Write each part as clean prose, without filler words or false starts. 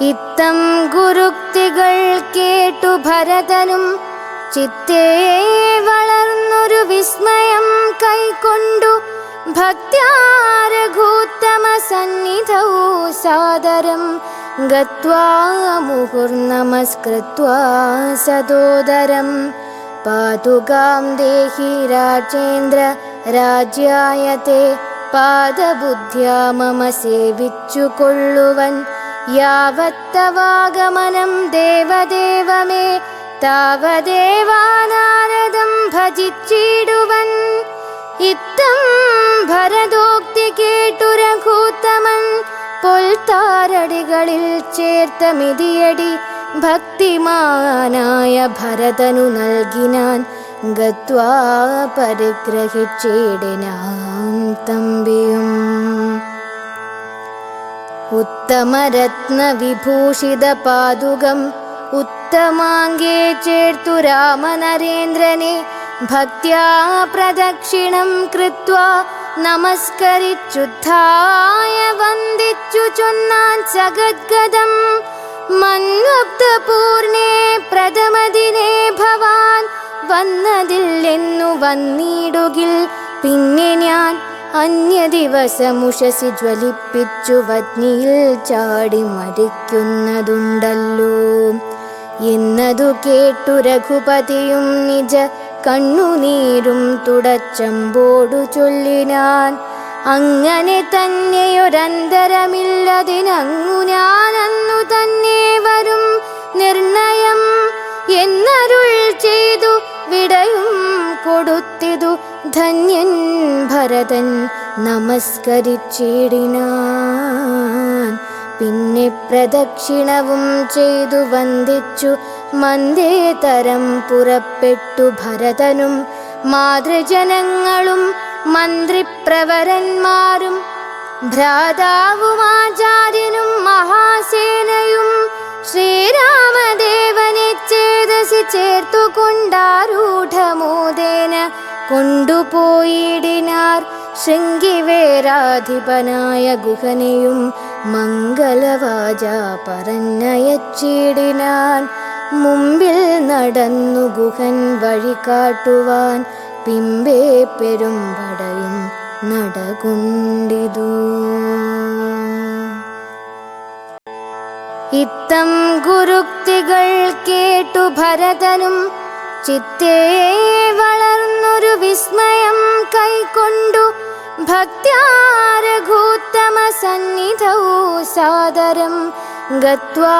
ഇത്തം ഗുരുക്തികൾ കേട്ടു ഭരതനും ചിത്തേ വളർന്നൊരു വിസ്മയം കൈക്കൊണ്ടു ഭക്ത്യാ രഘൂത്തമ സന്നിധൗ സാദരം ഗത്വാ മുഹുർനമസ്കൃത്വാ സദോദരം പാതുകാം ദേഹി രാജേന്ദ്ര രാജ്യായത്തെ പാദബുദ്ധ്യാ മമ സേവിച്ചു കൊള്ളുവൻ യാവത്തവാഗമനം ദേവദേവമേ താവദേവാ നാരദം ഭജിച്ചിടുവൻ. ഇത്തം ഭരതോക്തി കേട്ടു രഘൂത്തമൻ പൊൽത്താരടികളിൽ ചേർത്ത മിതിയടി ഭക്തിമാനായ ഭരതനു നൽകിനാൻ. ഗത്വാ പരിഗ്രഹിച്ചിടിനാൻ തമ്പിയും. ഉത്തമരത്ന വിഭൂഷിത പാദുകം ഉത്തമാംഗേ ചേർത്തു രാമനരേന്ദ്രനെ ഭക്ത്യാ പ്രദക്ഷിണം കൃത്വാ നമസ്കരിച്ചുദ്ധായ വന്ദിച്ചു ചൊന്നാൻ സഗദ്ഗദം. മന്വക്തപൂർണേ പ്രഥമദിനേ ഭവാൻ വന്നതില്ലെന്നു വന്നിടുകിൽ പിന്നെ ഞാൻ അന്യദിവസമുഷസി ജ്വലിപ്പിച്ചു വഗ്നിയിൽ ചാടി മരിക്കുന്നതുണ്ടല്ലോ എന്നതു കേട്ടു രഘുപതിയും നിജ കണ്ണുനീരും തുടച്ചമ്പോടു ചൊല്ലിനാൻ. അങ്ങനെ തന്നെയൊരന്തരമില്ലതിനങ്ങു ഞാൻ അന്നു തന്നെ വരും നിർണയം എന്നരുൾ ചെയ്തു വിടയും കൊടുത്തിതു ധന്യൻ ഭരതൻ നമസ്കരിച്ചിടിനാൻ. പിന്നെ പ്രദക്ഷിണവും ചെയ്തു വന്ദിച്ചു മന്ദേതരം പുറപ്പെട്ടു ഭരതനും മാതൃജനങ്ങളും മന്ത്രിപ്രവരന്മാരും ഭ്രാതാവുമാചാര്യനും മഹാസേനയും ശ്രീരാമദേവനെ ചേതസി ചേർത്തുകൊണ്ടാരൂഢമോദേന കൊണ്ടുപോയിടിനാർ. ശൃംഗിവേരാധിപനായ ഗുഹനെയും മംഗളവാച പറഞ്ഞയച്ചിടിനാൻ. മുമ്പിൽ നടന്നു ഗുഹൻ വഴി കാട്ടുവാൻ പിമ്പേ പെരുമ്പടയും നടകൊണ്ടിതു. ഇത്തം ഗുരുക്തികൾ കേട്ടു ഭരതനും ചിത്തേ വളർന്നൊരു വിസ്മയം കൈക്കൊണ്ടു ഭക്ത്യാ രഘൂത്തമ സന്നിധൗ സാദരം ഗത്വാ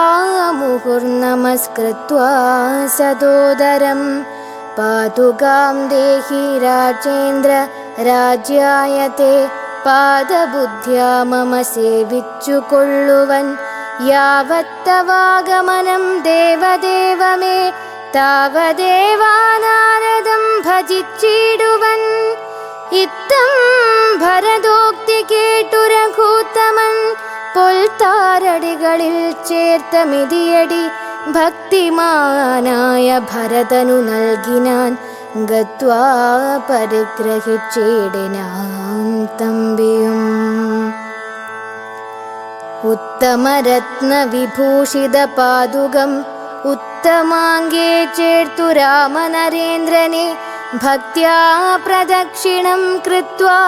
മുഹുർനമസ്കൃത്വാ സദോദരം പാതുകാം ദേഹി രാജേന്ദ്ര രാജ്യായത്തെ പാദബുദ്ധ്യാ മമ സേവിച്ചു കൊള്ളുവൻ യാവത്തവാഗമനം ദേവദേവമേ താവദേവാ നാരദം ഭജിച്ചിടുവൻ. ഇത്തം ഭരതോക്തി കേട്ടു രഘൂത്തമൻ പൊൽത്താരടികളിൽ ചേർത്ത മിതിയടി ഭക്തിമാനായ ഭരതനു നൽകിനാൻ. ഗത്വാ പരിഗ്രഹിച്ചിടിനാൻ തമ്പിയും. ഉത്തമരത്ന വിഭൂഷിത പാദുകം ഉത്തമാംഗേ ചേർത്തു രാമനരേന്ദ്രനെ ഭക്ത്യാ പ്രദക്ഷിണം കൃത്വാ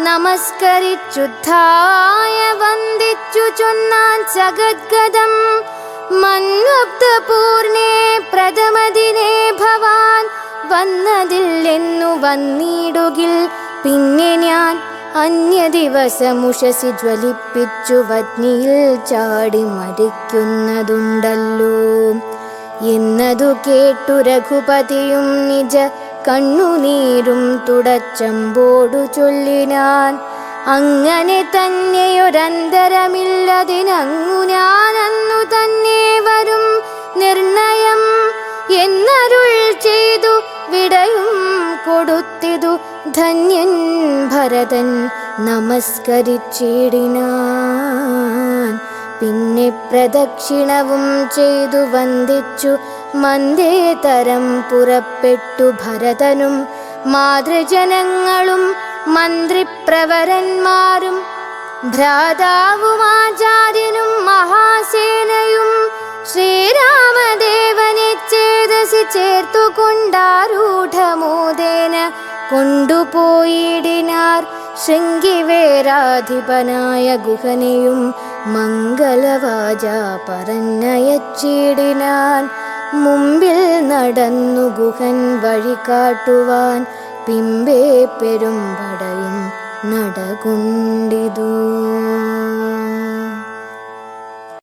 നമസ്കരിച്ചുദ്ധായ വന്ദിച്ചു ചൊന്നാൻ സഗദ്ഗദം. മന്വക്തപൂർണേ പ്രഥമദിനേ ഭവാൻ വന്നതില്ലെന്നു വന്നിടുകിൽ പിന്നെ ഞാൻ അന്യദിവസമുഷസി ജ്വലിപ്പിച്ചു വഗ്നിയിൽ ചാടി മരിക്കുന്നതുണ്ടല്ലോ എന്നതു കേട്ടു രഘുപതിയും നിജ കണ്ണുനീരും തുടച്ചമ്പോടു ചൊല്ലിനാൻ. അങ്ങനെ തന്നെയൊരന്തരമില്ലതിനങ്ങു ഞാൻ അന്നു തന്നെ വരും നിർണയം എന്നരുൾ ചെയ്തു വിടയും കൊടുത്തിതു ധന്യൻ ഭരതൻ നമസ്കരിച്ചിടിനാൻ. പിന്നെ പ്രദക്ഷിണവും ചെയ്തു വന്ദിച്ചു മന്ദേതരം പുറപ്പെട്ടു ഭരതനും മാതൃജനങ്ങളും മന്ത്രിപ്രവരന്മാരും ഭ്രാതാവുമാചാര്യനും മഹാസേനയും മനസ്സി ചേർത്തുകൊണ്ടാരൂഢമോദേന കൊണ്ടുപോയിടിനാർ. ശൃംഗിവേരാധിപനായ ഗുഹനെയും മംഗളവാച പറഞ്ഞയച്ചിടിനാൻ. മുമ്പിൽ നടന്നു ഗുഹൻ വഴി കാട്ടുവാൻ, പിമ്പേ പെരുമ്പടയും നടകൊണ്ടിതു.